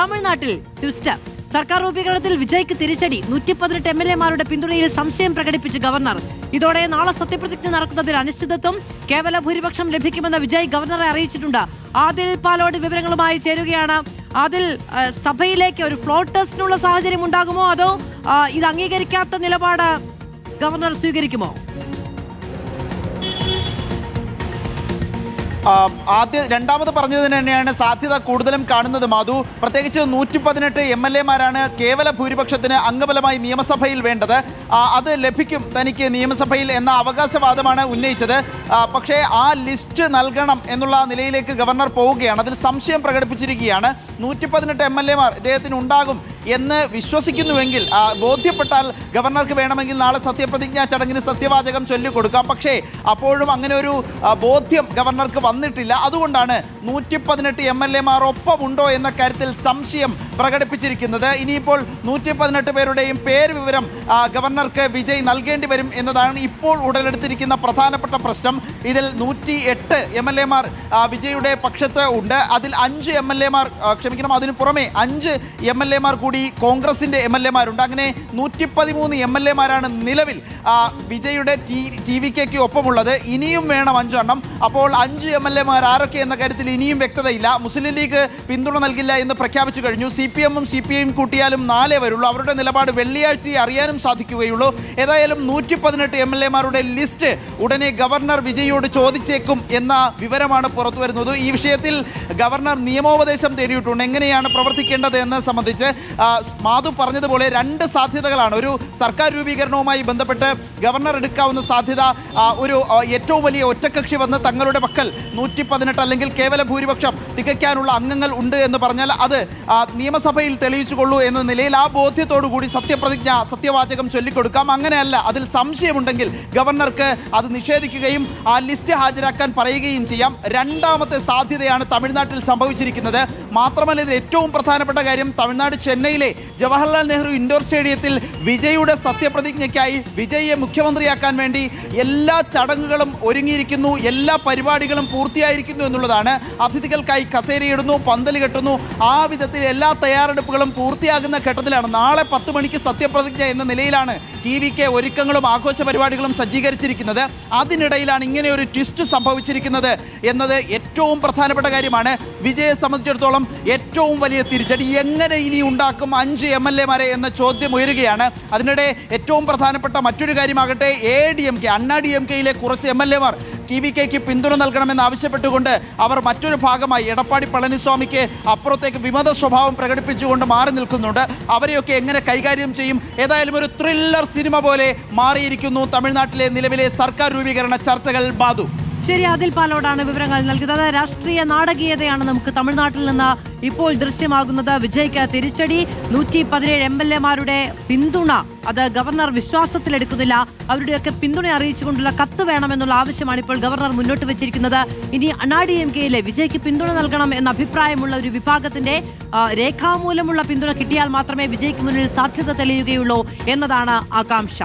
തമിഴ്നാട്ടിൽ ട്വിസ്റ്റ്. സർക്കാർ രൂപീകരണത്തിൽ വിജയ്ക്ക് തിരിച്ചടി. 118 MLA-മാരുടെ പിന്തുണയിൽ സംശയം പ്രകടിപ്പിച്ച് ഗവർണർ. ഇതോടെ നാളെ സത്യപ്രതിജ്ഞ നടക്കുന്നതിൽ അനിശ്ചിതത്വം. കേവല ഭൂരിപക്ഷം ലഭിക്കുമെന്ന് വിജയ് ഗവർണറെ അറിയിച്ചിട്ടുണ്ട്. ആദിൽ പാലോട് വിവരങ്ങളുമായി ചേരുകയാണ്. അതിൽ സഭയിലേക്ക് ഒരു ഫ്ലോർ ടെസ്റ്റിനുള്ള സാഹചര്യം ഉണ്ടാകുമോ, അതോ ഇത് അംഗീകരിക്കാത്ത നിലപാട് ഗവർണർ സ്വീകരിക്കുമോ? രണ്ടാമത് പറഞ്ഞതിന് തന്നെയാണ് സാധ്യത കൂടുതലും കാണുന്നത് മാധു. പ്രത്യേകിച്ച് 118 MLA-മാരാണ് കേവല ഭൂരിപക്ഷത്തിന് അംഗബലമായി നിയമസഭയിൽ വേണ്ടത്. അത് ലഭിക്കും തനിക്ക് നിയമസഭയിൽ എന്ന അവകാശവാദമാണ് ഉന്നയിച്ചത്. പക്ഷേ ആ ലിസ്റ്റ് നൽകണം എന്നുള്ള നിലയിലേക്ക് ഗവർണർ പോവുകയാണ്. അതിൽ സംശയം പ്രകടിപ്പിച്ചിരിക്കുകയാണ്. 118 MLA-മാർ ഇദ്ദേഹത്തിന് ഉണ്ടാകും എന്ന് വിശ്വസിക്കുന്നുവെങ്കിൽ, ബോധ്യപ്പെട്ടാൽ ഗവർണർക്ക് വേണമെങ്കിൽ നാളെ സത്യപ്രതിജ്ഞാ ചടങ്ങിന് സത്യവാചകം ചൊല്ലിക്കൊടുക്കാം. പക്ഷേ അപ്പോഴും അങ്ങനെ ഒരു ബോധ്യം ഗവർണർക്ക് വന്നിട്ടില്ല. അതുകൊണ്ടാണ് 118 MLA-മാർ ഒപ്പമുണ്ടോ എന്ന കാര്യത്തിൽ സംശയം പ്രകടിപ്പിച്ചിരിക്കുന്നത്. ഇനിയിപ്പോൾ 118 പേരുടെയും പേര് വിവരം ഗവർണർക്ക് വിജയ് നൽകേണ്ടി വരും എന്നതാണ് ഇപ്പോൾ ഉടലെടുത്തിരിക്കുന്ന പ്രധാനപ്പെട്ട പ്രശ്നം. ഇതിൽ 108 MLA-മാർ വിജയുടെ പക്ഷത്ത് ഉണ്ട്. അതിൽ 5 MLA-മാർ അതിനു പുറമെ 5 MLA-മാർ കൂടി കോൺഗ്രസിന്റെ MLA-മാരുണ്ട്. അങ്ങനെ 113 MLA-മാരാണ് നിലവിൽ വിജയുടെ TVKയ്ക്ക് ഒപ്പമുള്ളത്. ഇനിയും വേണം 5 എണ്ണം. അപ്പോൾ 5 MLA-മാർ ആരൊക്കെ എന്ന കാര്യത്തിൽ ഇനിയും വ്യക്തതയില്ല. മുസ്ലിം ലീഗ് പിന്തുണ നൽകില്ല എന്ന് പ്രഖ്യാപിച്ചു കഴിഞ്ഞു. CPM-ഉം CPI-യും കൂട്ടിയാലും 4 വരുള്ളൂ. അവരുടെ നിലപാട് വെള്ളിയാഴ്ച അറിയാനും സാധിക്കുകയുള്ളൂ. ഏതായാലും 118 MLA-മാരുടെ ലിസ്റ്റ് ഉടനെ ഗവർണർ വിജയോട് ചോദിച്ചേക്കും എന്ന വിവരമാണ് പുറത്തു വരുന്നത്. ഈ വിഷയത്തിൽ ഗവർണർ നിയമോപദേശം തേടിയിട്ടുണ്ട്. എങ്ങനെയാണ് പ്രവർത്തിക്കേണ്ടത് എന്ന് സംബന്ധിച്ച് മാധു പറഞ്ഞതുപോലെ 2 സാധ്യതകളാണ്. ഒരു സർക്കാർ രൂപീകരണവുമായി ബന്ധപ്പെട്ട് ഗവർണർ എടുക്കാവുന്ന സാധ്യത, ഒരു ഏറ്റവും വലിയ ഒറ്റക്കക്ഷി വന്ന് തങ്ങളുടെ പക്കൽ 118 അല്ലെങ്കിൽ കേവല ഭൂരിപക്ഷം തികയ്ക്കാനുള്ള അംഗങ്ങൾ ഉണ്ട് എന്ന് പറഞ്ഞാൽ അത് നിയമസഭയിൽ തെളിയിച്ചുകൊള്ളൂ എന്ന നിലയിൽ ആ ബോധ്യത്തോടുകൂടി സത്യവാചകം ചൊല്ലിക്കൊടുക്കാം. അങ്ങനെയല്ല, അതിൽ സംശയമുണ്ടെങ്കിൽ ഗവർണർക്ക് അത് നിഷേധിക്കുകയും ആ ലിസ്റ്റ് ഹാജരാക്കാൻ പറയുകയും ചെയ്യാം. രണ്ടാമത്തെ സാധ്യതയാണ് തമിഴ്നാട്ടിൽ സംഭവിച്ചിരിക്കുന്നത്. മാത്രമല്ല, ഇത് ഏറ്റവും പ്രധാനപ്പെട്ട കാര്യം, തമിഴ്നാട് ചെന്നൈയിലെ ജവഹർലാൽ നെഹ്റു ഇൻഡോർ സ്റ്റേഡിയത്തിൽ വിജയുടെ സത്യപ്രതിജ്ഞയ്ക്കായി വിജയെ മുഖ്യമന്ത്രിയാക്കാൻ വേണ്ടി എല്ലാ ചടങ്ങുകളും ഒരുങ്ങിയിരിക്കുന്നു, എല്ലാ പരിപാടികളും പൂർത്തിയായിരിക്കുന്നു എന്നുള്ളതാണ്. അതിഥികൾക്കായി കസേരയിടുന്നു, പന്തൽ കെട്ടുന്നു, ആ വിധത്തിൽ എല്ലാ തയ്യാറെടുപ്പുകളും പൂർത്തിയാകുന്ന ഘട്ടത്തിലാണ്. നാളെ 10 മണിക്ക് സത്യപ്രതിജ്ഞ എന്ന നിലയിലാണ് TVK ഒരുക്കങ്ങളും ആഘോഷ പരിപാടികളും സജ്ജീകരിച്ചിരിക്കുന്നത്. അതിനിടയിലാണ് ഇങ്ങനെ ഒരു ട്വിസ്റ്റ് സംഭവിച്ചിരിക്കുന്നത് എന്നത് ഏറ്റവും പ്രധാനപ്പെട്ട കാര്യമാണ്. വിജയെ സംബന്ധിച്ചിടത്തോളം ഏറ്റവും വലിയ തിരിച്ചടി. എങ്ങനെ ഇനി ഉണ്ടാക്കും 5 MLA-മാരെ എന്ന ചോദ്യം ഉയരുകയാണ്. അതിനിടെ ഏറ്റവും പ്രധാനപ്പെട്ട മറ്റൊരു കാര്യമാകട്ടെ, ADMK അണ്ണാ DMK-യിലെ കുറച്ച് MLA-മാർ TVKയ്ക്ക് പിന്തുണ നൽകണമെന്ന് ആവശ്യപ്പെട്ടുകൊണ്ട് അവർ മറ്റൊരു ഭാഗമായി എടപ്പാടി പളനിസ്വാമിക്ക് അപ്പുറത്തേക്ക് വിമത സ്വഭാവം പ്രകടിപ്പിച്ചുകൊണ്ട് മാറി നിൽക്കുന്നുണ്ട്. അവരെയൊക്കെ എങ്ങനെ കൈകാര്യം ചെയ്യും? ഏതായാലും ഒരു ത്രില്ലർ സിനിമ പോലെ മാറിയിരിക്കുന്നു തമിഴ്നാട്ടിലെ നിലവിലെ സർക്കാർ രൂപീകരണ ചർച്ചകൾ. ബാധു. ശരി, ആദിൽ പാലോടാണ് വിവരങ്ങൾ നൽകിയത്. രാഷ്ട്രീയ നാടകീയതയാണ് നമുക്ക് തമിഴ്നാട്ടിൽ നിന്ന് ഇപ്പോൾ ദൃശ്യമാകുന്നത്. വിജയ്ക്ക് തിരിച്ചടി. 117 MLA-മാരുടെ പിന്തുണ അത് ഗവർണർ വിശ്വാസത്തിലെടുക്കുന്നില്ല. അവരുടെയൊക്കെ പിന്തുണ അറിയിച്ചുകൊണ്ടുള്ള കത്ത് വേണമെന്നുള്ള ആവശ്യമാണ് ഇപ്പോൾ ഗവർണർ മുന്നോട്ട് വെച്ചിരിക്കുന്നത്. ഇനി അണ്ണാ DMK-യിലെ വിജയ്ക്ക് പിന്തുണ നൽകണം എന്ന അഭിപ്രായമുള്ള ഒരു വിഭാഗത്തിന്റെ രേഖാമൂലമുള്ള പിന്തുണ കിട്ടിയാൽ മാത്രമേ വിജയ്ക്ക് മുന്നിൽ സാധ്യത തെളിയുകയുള്ളൂ എന്നതാണ് ആകാംക്ഷ.